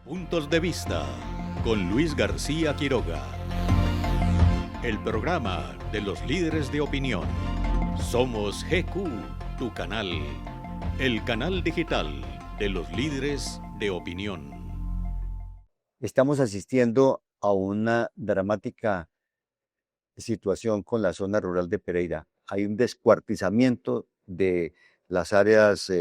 Puntos de Vista con Luis García Quiroga. El programa de los líderes de opinión. Somos GQ, tu canal. El canal digital de los líderes de opinión. Estamos asistiendo a una dramática situación con la zona rural de Pereira. Hay un descuartizamiento de las áreas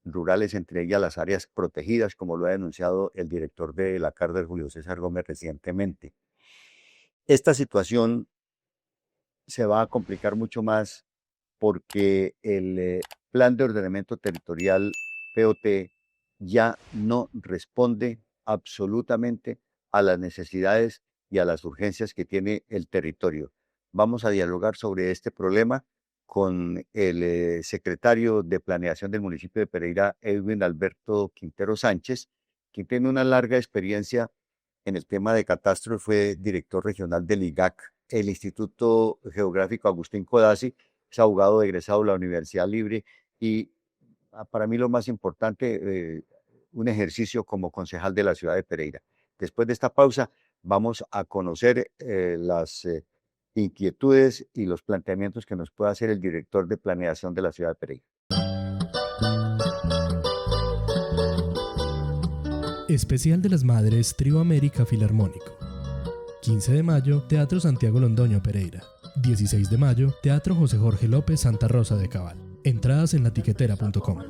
rurales, entre ellas las áreas protegidas, como lo ha denunciado el director de la cárcel, Julio César Gómez, recientemente. Esta situación se va a complicar mucho más porque el Plan de Ordenamiento Territorial, POT, ya no responde absolutamente a las necesidades y a las urgencias que tiene el territorio. Vamos a dialogar sobre este problema con el secretario de Planeación del municipio de Pereira, Edwin Alberto Quintero Sánchez, quien tiene una larga experiencia en el tema de catastro, fue director regional del IGAC, el Instituto Geográfico Agustín Codazzi, es abogado egresado de la Universidad Libre y para mí lo más importante, un ejercicio como concejal de la ciudad de Pereira. Después de esta pausa vamos a conocer las inquietudes y los planteamientos que nos puede hacer el director de planeación de la ciudad de Pereira. Especial de las Madres Trío América Filarmónico. 15 de mayo, Teatro Santiago Londoño Pereira. 16 de mayo, Teatro José Jorge López Santa Rosa de Cabal. Entradas en latiquetera.com.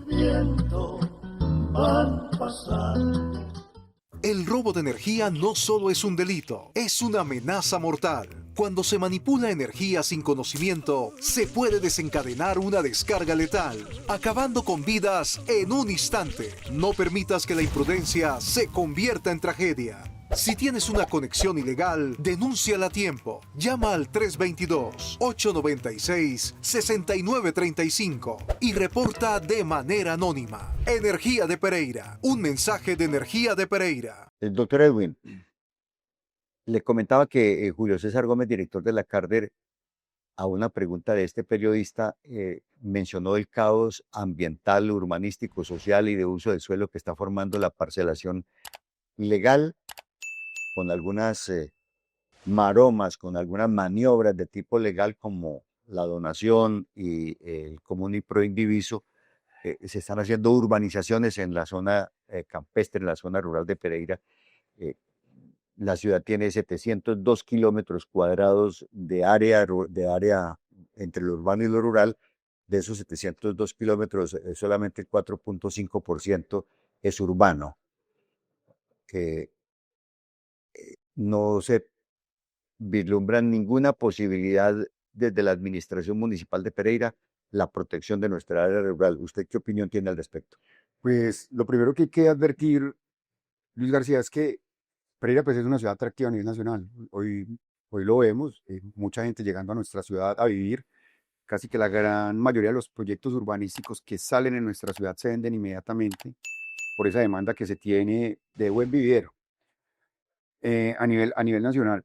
El robo de energía no solo es un delito, es una amenaza mortal. Cuando se manipula energía sin conocimiento, se puede desencadenar una descarga letal, acabando con vidas en un instante. No permitas que la imprudencia se convierta en tragedia. Si tienes una conexión ilegal, denúnciala a tiempo. Llama al 322-896-6935 y reporta de manera anónima. Energía de Pereira. Un mensaje de Energía de Pereira. El doctor Edwin, le comentaba que Julio César Gómez, director de la cárcel, a una pregunta de este periodista, mencionó el caos ambiental, urbanístico, social y de uso del suelo que está formando la parcelación ilegal, con algunas maromas, con algunas maniobras de tipo legal como la donación y el común y proindiviso. Se están haciendo urbanizaciones en la zona campestre, en la zona rural de Pereira. La ciudad tiene 702 kilómetros cuadrados de área entre lo urbano y lo rural. De esos 702 kilómetros, solamente el 4.5% es urbano. No se vislumbra ninguna posibilidad desde la administración municipal de Pereira la protección de nuestra área rural. ¿Usted qué opinión tiene al respecto? Pues lo primero que hay que advertir, Luis García, es que Pereira pues, es una ciudad atractiva a nivel nacional. Hoy lo vemos, mucha gente llegando a nuestra ciudad a vivir. Casi que la gran mayoría de los proyectos urbanísticos que salen en nuestra ciudad se venden inmediatamente por esa demanda que se tiene de buen vividero a nivel nacional.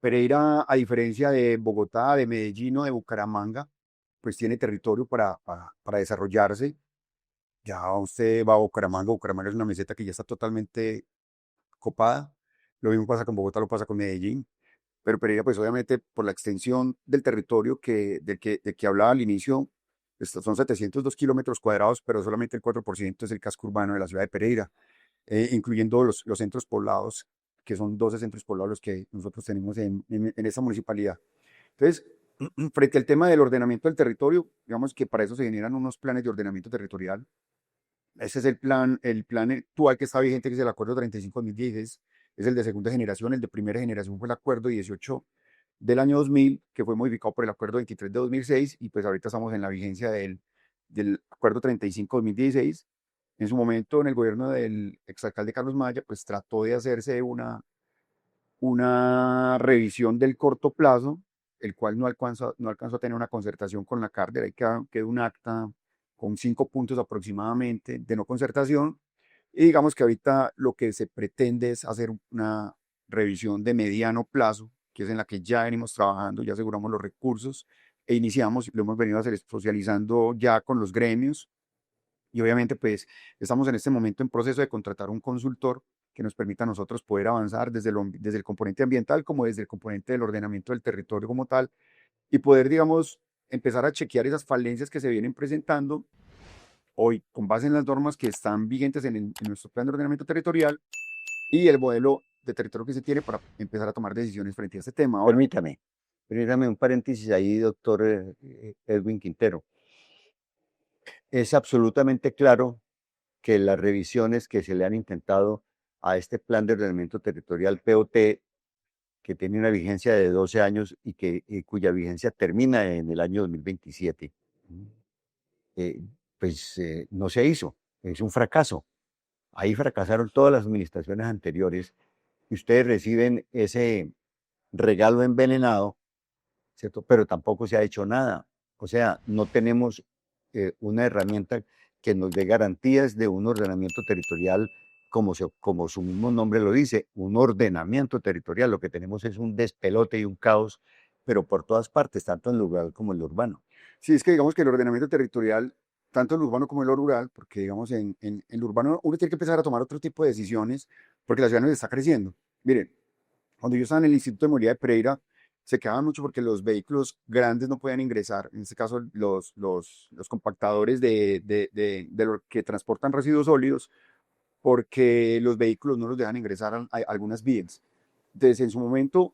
Pereira, a diferencia de Bogotá, de Medellín o de Bucaramanga, pues tiene territorio para desarrollarse. Ya usted va a Bucaramanga, Bucaramanga es una meseta que ya está totalmente copada. Lo mismo pasa con Bogotá, lo pasa con Medellín. Pero Pereira, pues obviamente por la extensión del territorio del que hablaba al inicio, estos son 702 kilómetros cuadrados, pero solamente el 4% es el casco urbano de la ciudad de Pereira, incluyendo los centros poblados, que son 12 centros poblados los que nosotros tenemos en esa municipalidad. Entonces, frente al tema del ordenamiento del territorio, digamos que para eso se generan unos planes de ordenamiento territorial. Ese es el plan actual que está vigente, que es el Acuerdo 35-2016, es el de segunda generación. El de primera generación fue el Acuerdo 18 del año 2000, que fue modificado por el Acuerdo 23 de 2006, y pues ahorita estamos en la vigencia del Acuerdo 35-2016. En su momento, en el gobierno del exalcalde Carlos Maya, pues trató de hacerse una revisión del corto plazo, el cual no alcanzó a tener una concertación con la cárcel. Ahí quedó un acta con 5 puntos aproximadamente de no concertación. Y digamos que ahorita lo que se pretende es hacer una revisión de mediano plazo, que es en la que ya venimos trabajando, ya aseguramos los recursos e iniciamos, lo hemos venido socializando ya con los gremios, Y obviamente, pues, estamos en este momento en proceso de contratar un consultor que nos permita a nosotros poder avanzar desde el componente ambiental como desde el componente del ordenamiento del territorio como tal y poder, digamos, empezar a chequear esas falencias que se vienen presentando hoy con base en las normas que están vigentes en nuestro plan de ordenamiento territorial y el modelo de territorio que se tiene para empezar a tomar decisiones frente a este tema. Ahora, Permítame un paréntesis ahí, doctor Edwin Quintero. Es absolutamente claro que las revisiones que se le han intentado a este plan de ordenamiento territorial POT, que tiene una vigencia de 12 años y cuya vigencia termina en el año 2027, eh, no se hizo. Es un fracaso. Ahí fracasaron todas las administraciones anteriores y ustedes reciben ese regalo envenenado, ¿cierto? Pero tampoco se ha hecho nada. O sea, no tenemos una herramienta que nos dé garantías de un ordenamiento territorial como su mismo nombre lo dice, un ordenamiento territorial. Lo que tenemos es un despelote y un caos, pero por todas partes, tanto en el rural como en lo urbano. sí, es que digamos que el ordenamiento territorial, tanto el urbano como el rural, porque digamos en el urbano uno tiene que empezar a tomar otro tipo de decisiones porque la ciudad nos está creciendo. Miren, cuando yo estaba en el Instituto de Movilidad de Pereira, se quedaban mucho porque los vehículos grandes no podían ingresar, en este caso los compactadores de los que transportan residuos sólidos, porque los vehículos no los dejan ingresar a algunas vías. Entonces, en su momento,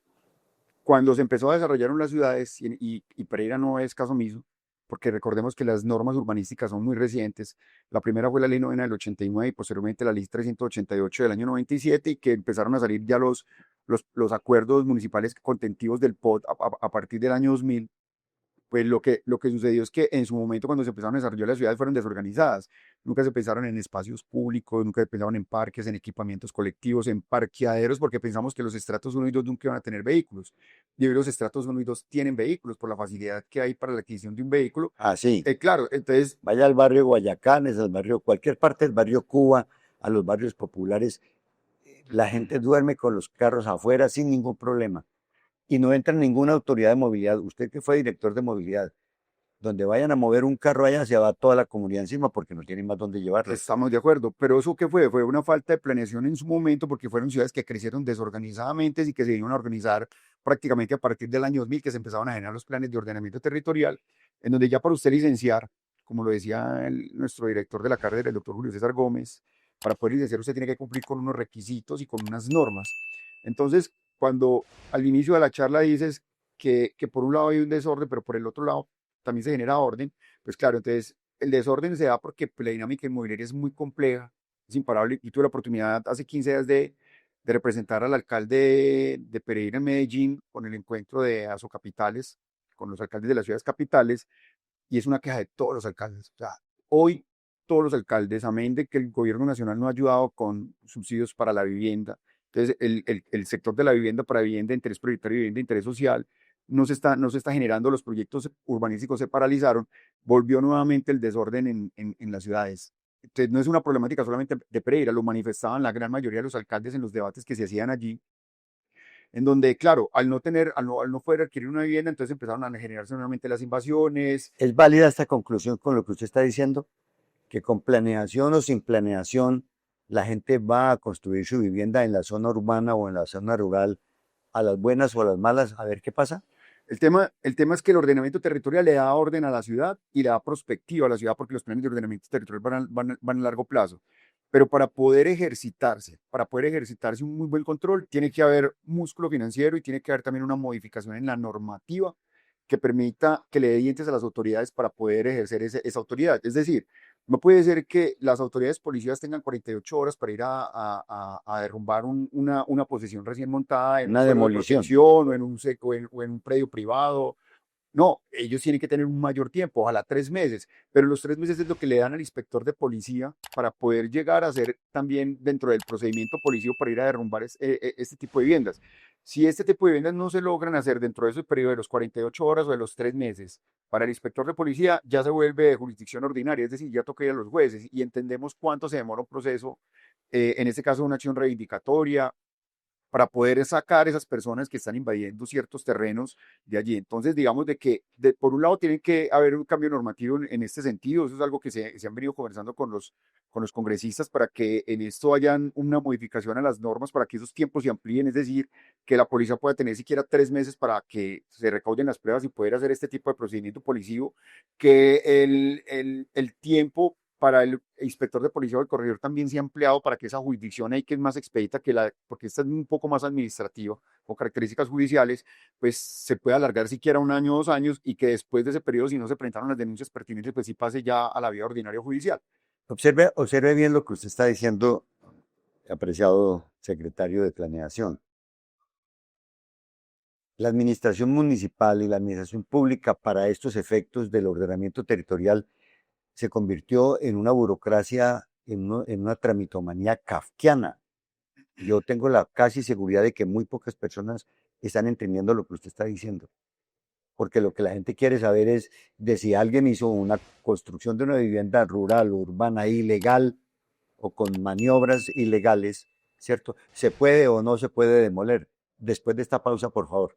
cuando se empezó a desarrollar en las ciudades, y Pereira no es caso omiso, porque recordemos que las normas urbanísticas son muy recientes. La primera fue la Ley 9 del 89 y posteriormente la Ley 388 del año 97 y que empezaron a salir ya los acuerdos municipales contentivos del POT a partir del año 2000. Pues lo que sucedió es que en su momento cuando se empezaron a desarrollar las ciudades fueron desorganizadas. Nunca se pensaron en espacios públicos, nunca se pensaron en parques, en equipamientos colectivos, en parqueaderos, porque pensamos que los estratos 1 y 2 nunca iban a tener vehículos. Y hoy los estratos 1 y 2 tienen vehículos por la facilidad que hay para la adquisición de un vehículo. Ah, sí. Claro, entonces, Vaya al barrio Guayacanes, al barrio, cualquier parte del barrio Cuba, a los barrios populares. La gente duerme con los carros afuera sin ningún problema y no entra ninguna autoridad de movilidad. Usted que fue director de movilidad, donde vayan a mover un carro allá se va toda la comunidad encima porque no tienen más dónde llevarlo. estamos de acuerdo, pero ¿eso qué fue? Fue una falta de planeación en su momento porque fueron ciudades que crecieron desorganizadamente y que se iban a organizar prácticamente a partir del año 2000 que se empezaban a generar los planes de ordenamiento territorial, en donde ya para usted licenciar, como lo decía nuestro director de la carrera, el doctor Julio César Gómez, para poder licenciar usted tiene que cumplir con unos requisitos y con unas normas. Entonces, cuando al inicio de la charla dices que por un lado hay un desorden, pero por el otro lado también se genera orden, pues claro, entonces el desorden se da porque pues, la dinámica inmobiliaria es muy compleja, es imparable. Y tuve la oportunidad hace 15 días de representar al alcalde de Pereira en Medellín con el encuentro de Asocapitales, con los alcaldes de las ciudades capitales, y es una queja de todos los alcaldes. O sea, hoy todos los alcaldes, amén de que el gobierno nacional no ha ayudado con subsidios para la vivienda, entonces el sector de la vivienda para vivienda, interés prioritario y vivienda de interés social, no se está generando, los proyectos urbanísticos se paralizaron, volvió nuevamente el desorden en las ciudades. Entonces no es una problemática solamente de Pereira, lo manifestaban la gran mayoría de los alcaldes en los debates que se hacían allí, en donde, claro, al no poder adquirir una vivienda, entonces empezaron a generarse nuevamente las invasiones. ¿Es válida esta conclusión con lo que usted está diciendo? Que con planeación o sin planeación la gente va a construir su vivienda en la zona urbana o en la zona rural, a las buenas o a las malas, a ver qué pasa. El tema es que el ordenamiento territorial le da orden a la ciudad y le da perspectiva a la ciudad porque los planes de ordenamiento territorial van a largo plazo. Pero para poder ejercitarse un muy buen control, tiene que haber músculo financiero y tiene que haber también una modificación en la normativa que permita que le dé dientes a las autoridades para poder ejercer esa autoridad. Es decir, no puede ser que las autoridades policíacas tengan 48 horas para ir a derrumbar una posesión recién montada en un Una suelo de demolición. protección o en un predio privado. No, ellos tienen que tener un mayor tiempo, ojalá 3 meses, pero los 3 meses es lo que le dan al inspector de policía para poder llegar a ser también dentro del procedimiento policíaco para ir a derrumbar este tipo de viviendas. Si este tipo de viviendas no se logran hacer dentro de ese periodo de los 48 horas o de los 3 meses, para el inspector de policía ya se vuelve de jurisdicción ordinaria, es decir, ya toca ir a los jueces y entendemos cuánto se demora un proceso, en este caso una acción reivindicatoria, para poder sacar esas personas que están invadiendo ciertos terrenos de allí. Entonces, digamos de que, por un lado, tiene que haber un cambio normativo en este sentido. Eso es algo que se han venido conversando con los congresistas para que en esto hayan una modificación a las normas, para que esos tiempos se amplíen, es decir, que la policía pueda tener siquiera 3 meses para que se recauden las pruebas y poder hacer este tipo de procedimiento policivo, que el tiempo para el inspector de policía o el corregidor también se ha empleado para que esa jurisdicción ahí, que es más expedita que porque esta es un poco más administrativa, con características judiciales, pues se puede alargar siquiera 1 año o 2 años, y que después de ese periodo, si no se presentaron las denuncias pertinentes, pues sí pase ya a la vía ordinaria judicial. Observe bien lo que usted está diciendo, apreciado secretario de Planeación. La administración municipal y la administración pública para estos efectos del ordenamiento territorial se convirtió en una burocracia, en una tramitomanía kafkiana. Yo tengo la casi seguridad de que muy pocas personas están entendiendo lo que usted está diciendo, porque lo que la gente quiere saber es de si alguien hizo una construcción de una vivienda rural o urbana ilegal o con maniobras ilegales, ¿cierto? ¿Se puede o no se puede demoler? Después de esta pausa, por favor.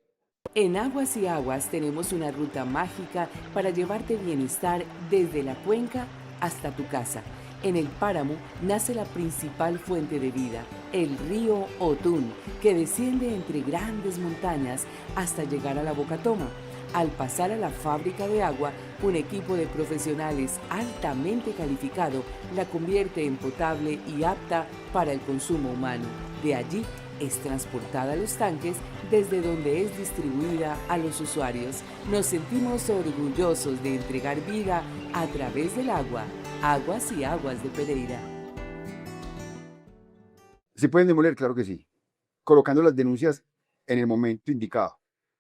En Aguas y Aguas tenemos una ruta mágica para llevarte bienestar desde la cuenca hasta tu casa. En el páramo nace la principal fuente de vida, el río Otún, que desciende entre grandes montañas hasta llegar a la Bocatoma. Al pasar a la fábrica de agua, un equipo de profesionales altamente calificado la convierte en potable y apta para el consumo humano. De allí es transportada a los tanques, desde donde es distribuida a los usuarios. Nos sentimos orgullosos de entregar vida a través del agua. Aguas y Aguas de Pereira. ¿Se pueden demoler? Claro que sí, colocando las denuncias en el momento indicado.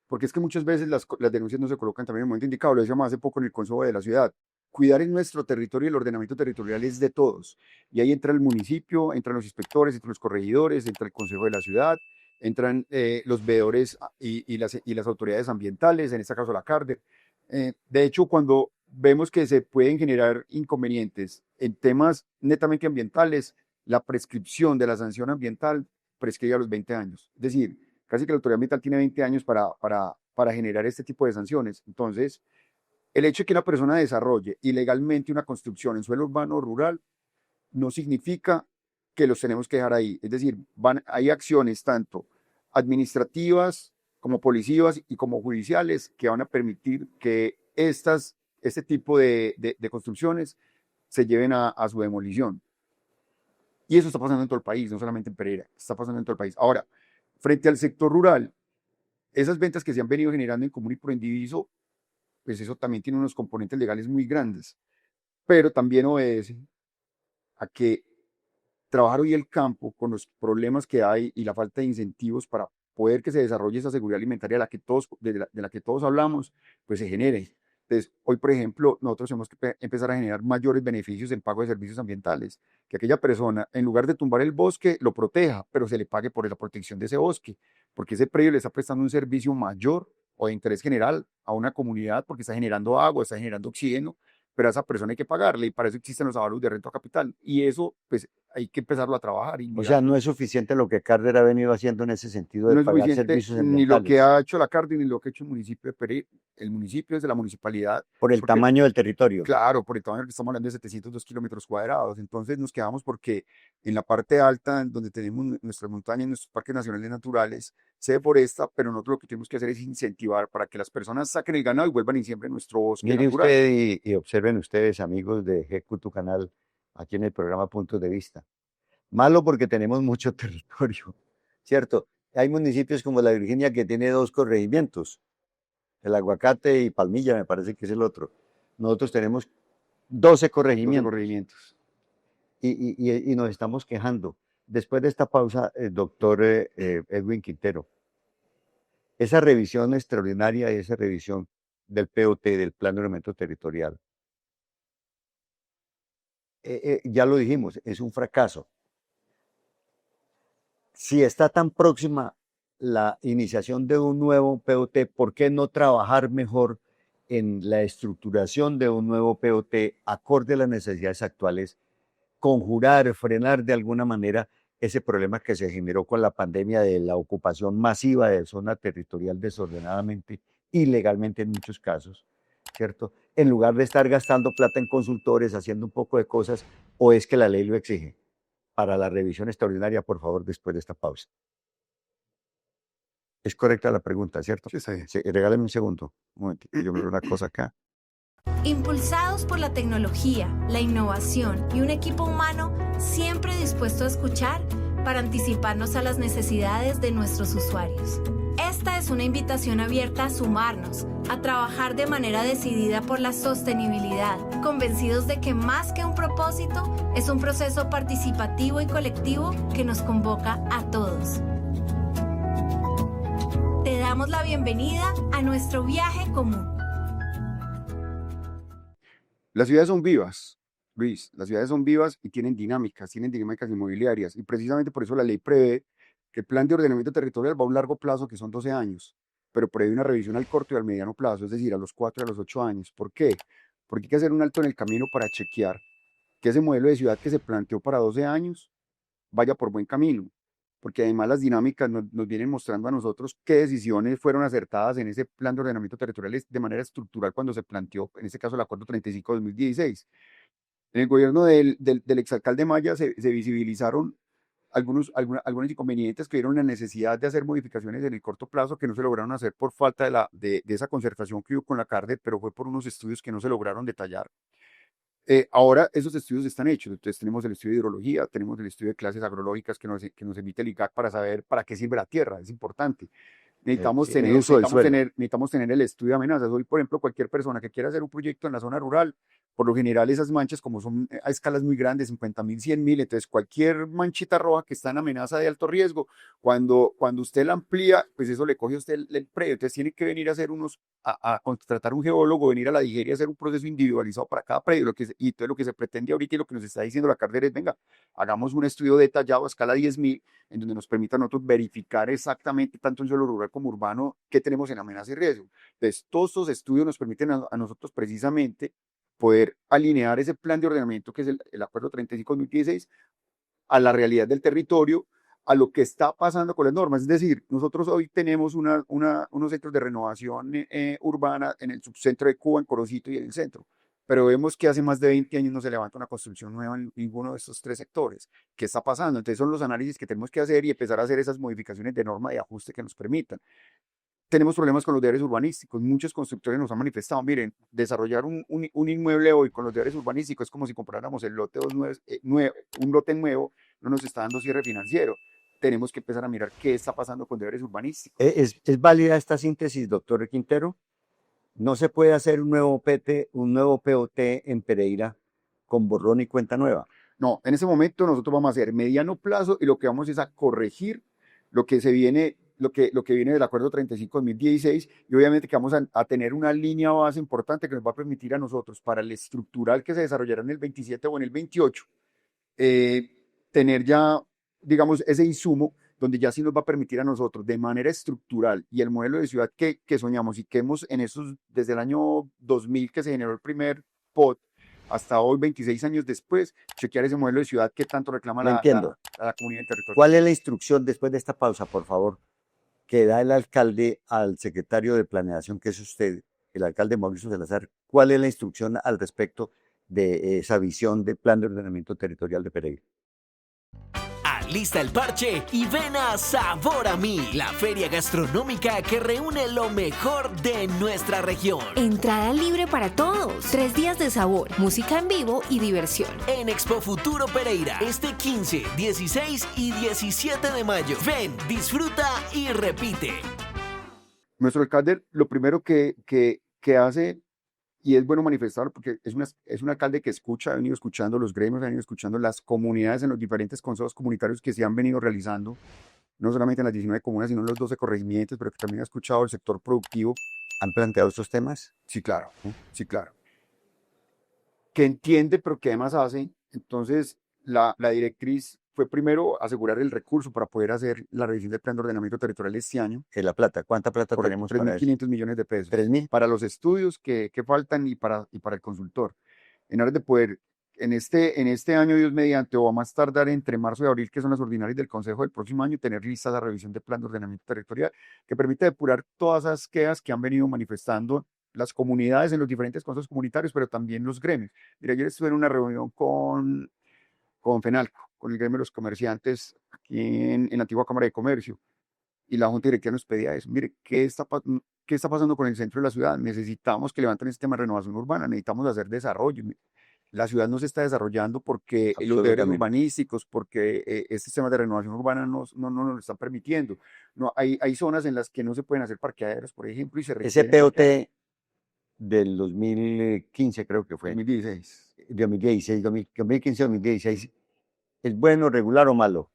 Porque es que muchas veces las denuncias no se colocan también en el momento indicado. Lo decíamos hace poco en el Consejo de la Ciudad. Cuidar en nuestro territorio, el ordenamiento territorial es de todos. Y ahí entra el municipio, entran los inspectores, entran los corregidores, entra el Consejo de la Ciudad, entran los veedores y las autoridades ambientales, en este caso la CARDER. De hecho, cuando vemos que se pueden generar inconvenientes en temas netamente ambientales, la prescripción de la sanción ambiental prescribe a los 20 años. Es decir, casi que la autoridad ambiental tiene 20 años para generar este tipo de sanciones. Entonces, el hecho de que una persona desarrolle ilegalmente una construcción en suelo urbano o rural no significa que los tenemos que dejar ahí. Es decir, hay acciones tanto administrativas como policivas y como judiciales que van a permitir que este tipo de construcciones se lleven a su demolición. Y eso está pasando en todo el país, no solamente en Pereira, está pasando en todo el país. Ahora, frente al sector rural, esas ventas que se han venido generando en común y por indiviso, pues eso también tiene unos componentes legales muy grandes, pero también obedece a que trabajar hoy el campo con los problemas que hay y la falta de incentivos para poder que se desarrolle esa seguridad alimentaria de la que todos hablamos, pues se genere. Entonces, hoy, por ejemplo, nosotros tenemos que empezar a generar mayores beneficios en pago de servicios ambientales, que aquella persona, en lugar de tumbar el bosque, lo proteja, pero se le pague por la protección de ese bosque, porque ese predio le está prestando un servicio mayor o de interés general a una comunidad, porque está generando agua, está generando oxígeno, pero a esa persona hay que pagarle, y para eso existen los avalos de renta capital, y eso, pues, hay que empezarlo a trabajar. O sea, no es suficiente lo que Carter ha venido haciendo en ese sentido de no es pagar suficiente servicios ni lo que ambientales ha hecho la CARDI, ni lo que ha hecho el municipio de Pereira. El municipio es de la municipalidad. por el porque, tamaño del territorio. claro, por el tamaño que estamos hablando de 702 kilómetros cuadrados. Entonces nos quedamos porque en la parte alta, donde tenemos nuestras montañas, nuestros parques nacionales naturales, se deforesta, pero nosotros lo que tenemos que hacer es incentivar para que las personas saquen el ganado y vuelvan y siembren nuestro bosque Mire natural. usted y observen ustedes, amigos de GQ, tu canal, aquí en el programa Puntos de Vista. Malo porque tenemos mucho territorio, ¿cierto? Hay municipios como la Virginia que tiene 2 corregimientos, el Aguacate y Palmilla, me parece que es el otro. Nosotros tenemos 12 corregimientos. Corregimientos. Y nos estamos quejando. Después de esta pausa, el doctor Edwin Quintero, esa revisión extraordinaria y esa revisión del POT, del Plan de Ordenamiento Territorial, ya lo dijimos, es un fracaso. Si está tan próxima la iniciación de un nuevo POT, ¿por qué no trabajar mejor en la estructuración de un nuevo POT acorde a las necesidades actuales? Conjurar, frenar de alguna manera ese problema que se generó con la pandemia de la ocupación masiva de zona territorial desordenadamente, ilegalmente en muchos casos, ¿cierto? En lugar de estar gastando plata en consultores, haciendo un poco de cosas, o es que la ley lo exige. Para la revisión extraordinaria, por favor, después de esta pausa. Es correcta la pregunta, ¿cierto? Sí, está bien. Sí, regáleme un segundo. Un momentito, yo miro una cosa acá. Impulsados por la tecnología, la innovación y un equipo humano siempre dispuesto a escuchar para anticiparnos a las necesidades de nuestros usuarios. Esta es una invitación abierta a sumarnos, a trabajar de manera decidida por la sostenibilidad, convencidos de que más que un propósito, es un proceso participativo y colectivo que nos convoca a todos. Te damos la bienvenida a nuestro viaje común. Las ciudades son vivas, Luis, las ciudades son vivas y tienen dinámicas inmobiliarias, y precisamente por eso la ley prevé que el plan de ordenamiento territorial va a un largo plazo, que son 12 años, pero prevé una revisión al corto y al mediano plazo, es decir, a los 4 y a los 8 años. ¿Por qué? Porque hay que hacer un alto en el camino para chequear que ese modelo de ciudad que se planteó para 12 años vaya por buen camino, porque además las dinámicas nos vienen mostrando a nosotros qué decisiones fueron acertadas en ese plan de ordenamiento territorial de manera estructural cuando se planteó, en este caso, el Acuerdo 35 de 2016. En el gobierno del exalcalde Maya se visibilizaron algunos inconvenientes que vieron la necesidad de hacer modificaciones en el corto plazo que no se lograron hacer por falta de esa concertación que hubo con la CARDE, pero fue por unos estudios que no se lograron detallar. Ahora esos estudios están hechos, entonces tenemos el estudio de hidrología, tenemos el estudio de clases agrológicas que nos emite el ICAC para saber para qué sirve la tierra, es importante. Necesitamos tener el estudio de amenazas. Hoy, por ejemplo, cualquier persona que quiera hacer un proyecto en la zona rural, por lo general esas manchas, como son a escalas muy grandes, 50.000, 100.000, entonces cualquier manchita roja que está en amenaza de alto riesgo, cuando usted la amplía, pues eso le coge a usted el predio. Entonces tiene que venir a hacer a contratar un geólogo, venir a la DIGER y hacer un proceso individualizado para cada predio. Y todo lo que se pretende ahorita y lo que nos está diciendo la CARDER es, venga, hagamos un estudio detallado a escala 10.000, en donde nos permita a nosotros verificar exactamente, tanto en suelo rural como urbano, qué tenemos en amenaza y riesgo. Entonces, todos estos estudios nos permiten a nosotros precisamente poder alinear ese plan de ordenamiento, que es el Acuerdo 35-2016, a la realidad del territorio, a lo que está pasando con las normas. Es decir, nosotros hoy tenemos unos centros de renovación urbana en el subcentro de Cuba, en Corocito y en el centro, pero vemos que hace más de 20 años no se levanta una construcción nueva en ninguno de estos 3 sectores. ¿Qué está pasando? Entonces son los análisis que tenemos que hacer y empezar a hacer esas modificaciones de norma de ajuste que nos permitan. Tenemos problemas con los deberes urbanísticos. Muchos constructores nos han manifestado, miren, desarrollar un inmueble hoy con los deberes urbanísticos es como si compráramos un lote nuevo, no nos está dando cierre financiero. Tenemos que empezar a mirar qué está pasando con deberes urbanísticos. ¿Es válida esta síntesis, doctor Quintero? ¿No se puede hacer un nuevo POT en Pereira con borrón y cuenta nueva? No, en ese momento nosotros vamos a hacer mediano plazo y lo que vamos es a corregir lo que viene del Acuerdo 35-2016, y obviamente que vamos a tener una línea base importante que nos va a permitir a nosotros, para el estructural que se desarrollará en el 27 o en el 28, tener ya, digamos, ese insumo donde ya sí nos va a permitir a nosotros de manera estructural, y el modelo de ciudad que soñamos y que hemos desde el año 2000 que se generó el primer POT, hasta hoy, 26 años después, chequear ese modelo de ciudad que tanto reclama la comunidad del territorio. ¿Cuál es la instrucción después de esta pausa, por favor, que da el alcalde al secretario de Planeación, que es usted, el alcalde Mauricio Salazar? ¿Cuál es la instrucción al respecto de esa visión del Plan de Ordenamiento Territorial de Pereira? Alista el parche y ven a Sabor a Mí, la feria gastronómica que reúne lo mejor de nuestra región. Entrada libre para todos. 3 días de sabor, música en vivo y diversión. En Expo Futuro Pereira, este 15, 16 y 17 de mayo. Ven, disfruta y repite. Nuestro alcalde, lo primero que hace, y es bueno manifestarlo, porque es un alcalde que escucha, ha venido escuchando los gremios, ha venido escuchando las comunidades en los diferentes consejos comunitarios que se han venido realizando, no solamente en las 19 comunas, sino en los 12 corregimientos, pero que también ha escuchado el sector productivo. ¿Han planteado estos temas? Sí, claro, sí, claro. Que entiende, pero que además hace. Entonces, la directriz fue primero asegurar el recurso para poder hacer la revisión del plan de ordenamiento territorial este año. La plata, ¿cuánta plata tenemos para eso? 3.500 millones de pesos. 3.000. Para los estudios que faltan y para el consultor. En aras de poder en este año, Dios mediante, o a más tardar entre marzo y abril, que son las ordinarias del Consejo del próximo año, tener lista la revisión de plan de ordenamiento territorial, que permite depurar todas esas quejas que han venido manifestando las comunidades en los diferentes consejos comunitarios, pero también los gremios. Mira, ayer estuve en una reunión con FENALCO, con el gremio de los comerciantes aquí en Antigua Cámara de Comercio, y la Junta Directiva nos pedía eso. Mire, ¿qué está pasando con el centro de la ciudad? Necesitamos que levanten este tema de renovación urbana, necesitamos hacer desarrollo. La ciudad no se está desarrollando porque los deberes urbanísticos, porque este sistema de renovación urbana no nos lo están permitiendo. No, hay zonas en las que no se pueden hacer parqueaderos, por ejemplo, y se Ese requieren POT del 2015 creo que fue, 2016. 2015-2016, ¿es bueno, regular o malo?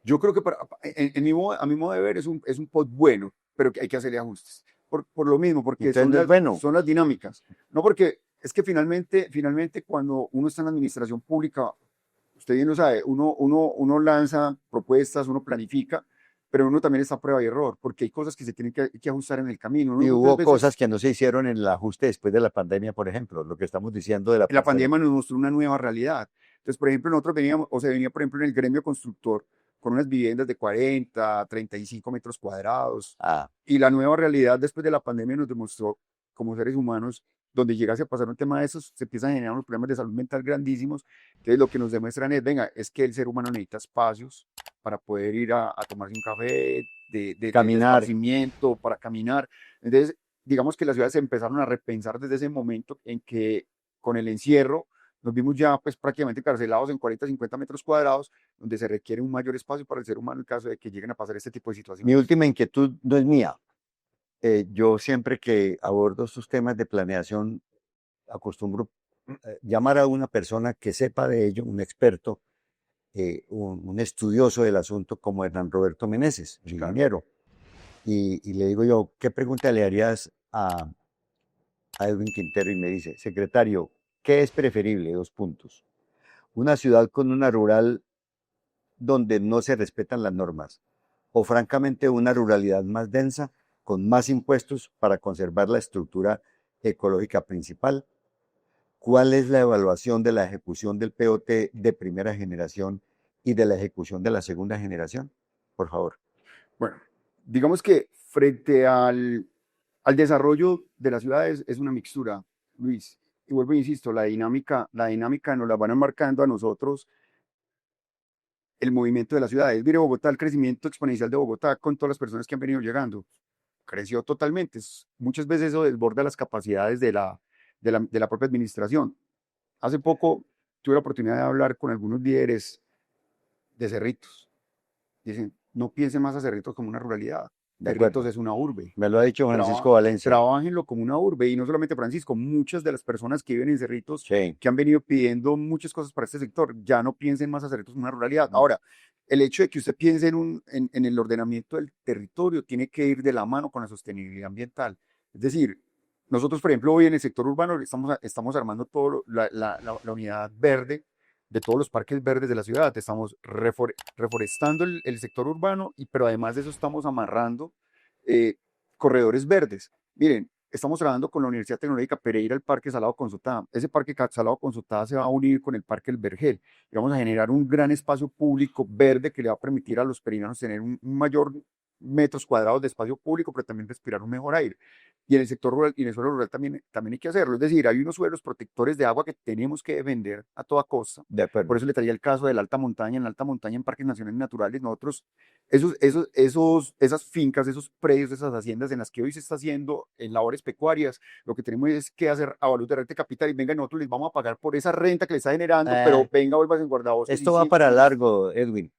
Yo creo que a mi modo de ver es un POT bueno, pero que hay que hacerle ajustes. Por lo mismo, porque son las dinámicas. No porque es que finalmente cuando uno está en la administración pública, usted bien lo sabe, uno lanza propuestas, uno planifica, pero uno también está a prueba y error, porque hay cosas que se tienen que ajustar en el camino. Y hubo cosas que no se hicieron en el ajuste después de la pandemia, por ejemplo, lo que estamos diciendo de la pandemia. La pandemia nos mostró una nueva realidad. Entonces, por ejemplo, nosotros se venía, por ejemplo, en el gremio constructor, con unas viviendas de 40, 35 metros cuadrados. Y la nueva realidad después de la pandemia nos demostró, como seres humanos, donde llegase a pasar un tema de esos, se empiezan a generar unos problemas de salud mental grandísimos. Entonces, lo que nos demuestran es, venga, es que el ser humano necesita espacios para poder ir a tomarse un café, caminar, de esparcimiento, para caminar. Entonces, digamos que las ciudades se empezaron a repensar desde ese momento en que con el encierro nos vimos ya pues prácticamente encarcelados en 40, 50 metros cuadrados, donde se requiere un mayor espacio para el ser humano en caso de que lleguen a pasar este tipo de situaciones. Mi última inquietud no es mía. Yo siempre que abordo estos temas de planeación, acostumbro llamar a una persona que sepa de ello, un experto, un estudioso del asunto como Hernán Roberto Meneses, ingeniero. Y le digo yo, ¿qué pregunta le harías a Edwin Quintero? Y me dice, secretario, ¿qué es preferible? 2 puntos. Una ciudad con una rural donde no se respetan las normas, o francamente una ruralidad más densa, con más impuestos para conservar la estructura ecológica principal. ¿Cuál es la evaluación de la ejecución del POT de primera generación y de la ejecución de la segunda generación? Por favor. Bueno, digamos que frente al desarrollo de las ciudades es una mixtura, Luis. Y vuelvo e insisto, la dinámica nos la van marcando a nosotros el movimiento de las ciudades. Mire Bogotá, el crecimiento exponencial de Bogotá con todas las personas que han venido llegando. Creció totalmente. Muchas veces eso desborda las capacidades de la propia administración. Hace poco tuve la oportunidad de hablar con algunos líderes de Cerritos. Dicen, no piensen más a Cerritos como una ruralidad. Cerritos es una urbe. Me lo ha dicho Francisco Valencia. Trabájenlo como una urbe. Y no solamente Francisco, muchas de las personas que viven en Cerritos, que han venido pidiendo muchas cosas para este sector, ya no piensen más a Cerritos como una ruralidad. Ahora, el hecho de que usted piense en el ordenamiento del territorio tiene que ir de la mano con la sostenibilidad ambiental. Es decir, nosotros, por ejemplo, hoy en el sector urbano estamos armando todo la unidad verde de todos los parques verdes de la ciudad. Estamos reforestando el sector urbano, pero además de eso estamos amarrando corredores verdes. Miren, estamos trabajando con la Universidad Tecnológica Pereira el Parque Salado Consultada. Ese Parque Salado Consultada se va a unir con el Parque El Vergel y vamos a generar un gran espacio público verde que le va a permitir a los peregrinos tener un mayor metros cuadrados de espacio público, pero también respirar un mejor aire. Y en el sector rural y en el suelo rural también hay que hacerlo. Es decir, hay unos suelos protectores de agua que tenemos que defender a toda costa. De acuerdo. Por eso le traía el caso de la alta montaña. En la alta montaña, en parques nacionales naturales, nosotros, esas fincas, esos predios, esas haciendas en las que hoy se está haciendo en labores pecuarias, lo que tenemos es que hacer avalúo de renta capital y venga, nosotros les vamos a pagar por esa renta que le está generando, pero venga, vuelvas en guardabosques. Esto va para largo, Edwin.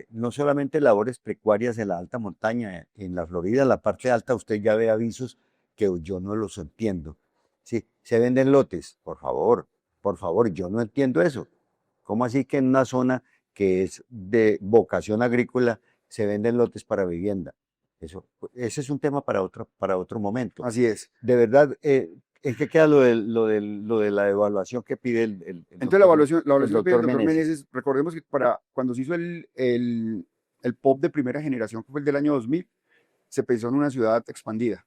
No solamente labores pecuarias en la alta montaña, en la Florida, en la parte alta, usted ya ve avisos que yo no los entiendo. Sí, se venden lotes, por favor, yo no entiendo eso. ¿Cómo así que en una zona que es de vocación agrícola se venden lotes para vivienda? Ese es un tema para otro momento. Así es. De verdad, ¿en qué queda lo de la evaluación que pide el Entonces la evaluación que pide el doctor Meneses, recordemos que cuando se hizo el POP de primera generación, que fue el del año 2000, se pensó en una ciudad expandida.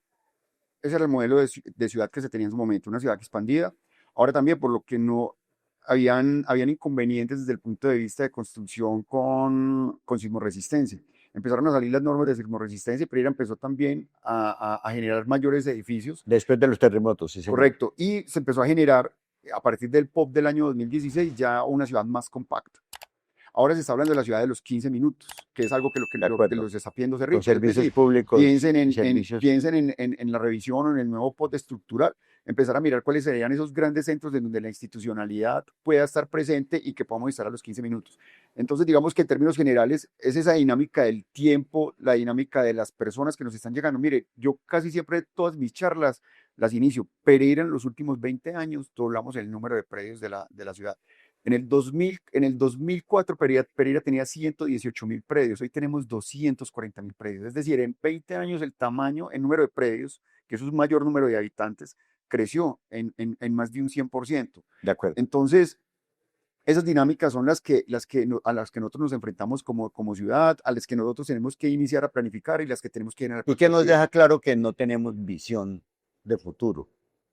Ese era el modelo de ciudad que se tenía en su momento, una ciudad expandida. Ahora también, por lo que no habían inconvenientes desde el punto de vista de construcción con sismorresistencia. Empezaron a salir las normas de sismorresistencia y Pereira empezó también a generar mayores edificios. Después de los terremotos, sí, señor. Correcto. Y se empezó a generar, a partir del POP del año 2016, ya una ciudad más compacta. Ahora se está hablando de la ciudad de los 15 minutos, que es algo que los está pidiendo Cerrito. Los servicios públicos. Piensen en la revisión o en el nuevo POT estructural, empezar a mirar cuáles serían esos grandes centros en donde la institucionalidad pueda estar presente y que podamos estar a los 15 minutos. Entonces, digamos que en términos generales, es esa dinámica del tiempo, la dinámica de las personas que nos están llegando. Mire, yo casi siempre todas mis charlas las inicio. Pereira en los últimos 20 años doblamos el número de predios de la ciudad. En el 2004 Pereira tenía 118.000 predios, hoy tenemos 240.000 predios. Es decir, en 20 años el tamaño, el número de predios, que es un mayor número de habitantes, creció en más de un 100%. De acuerdo. Entonces, esas dinámicas son a las que nosotros nos enfrentamos como ciudad, a las que nosotros tenemos que iniciar a planificar y las que tenemos que generar. Y que nos deja claro que no tenemos visión de futuro.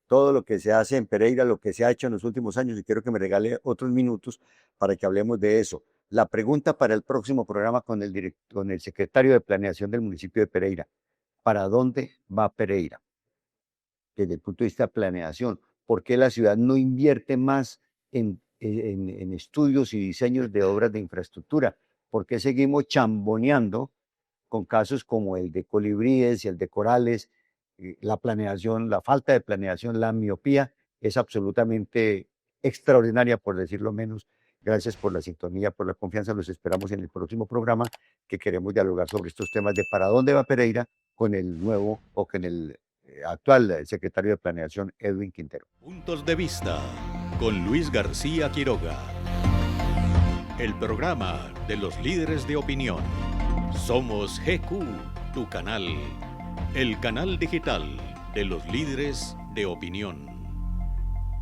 Todo lo que se hace en Pereira, lo que se ha hecho en los últimos años, y quiero que me regale otros minutos para que hablemos de eso. La pregunta para el próximo programa con el secretario de Planeación del municipio de Pereira: ¿para dónde va Pereira? Desde el punto de vista de planeación, ¿por qué la ciudad no invierte más en estudios y diseños de obras de infraestructura? ¿Por qué seguimos chamboneando con casos como el de Colibríes y el de Corales? La planeación, la falta de planeación, la miopía es absolutamente extraordinaria, por decirlo menos. Gracias por la sintonía, por la confianza. Los esperamos en el próximo programa, que queremos dialogar sobre estos temas de para dónde va Pereira con el nuevo o con el actual secretario de Planeación, Edwin Quintero. Puntos de vista con Luis García Quiroga. El programa de los líderes de opinión. Somos GQ, tu canal. El canal digital de los líderes de opinión.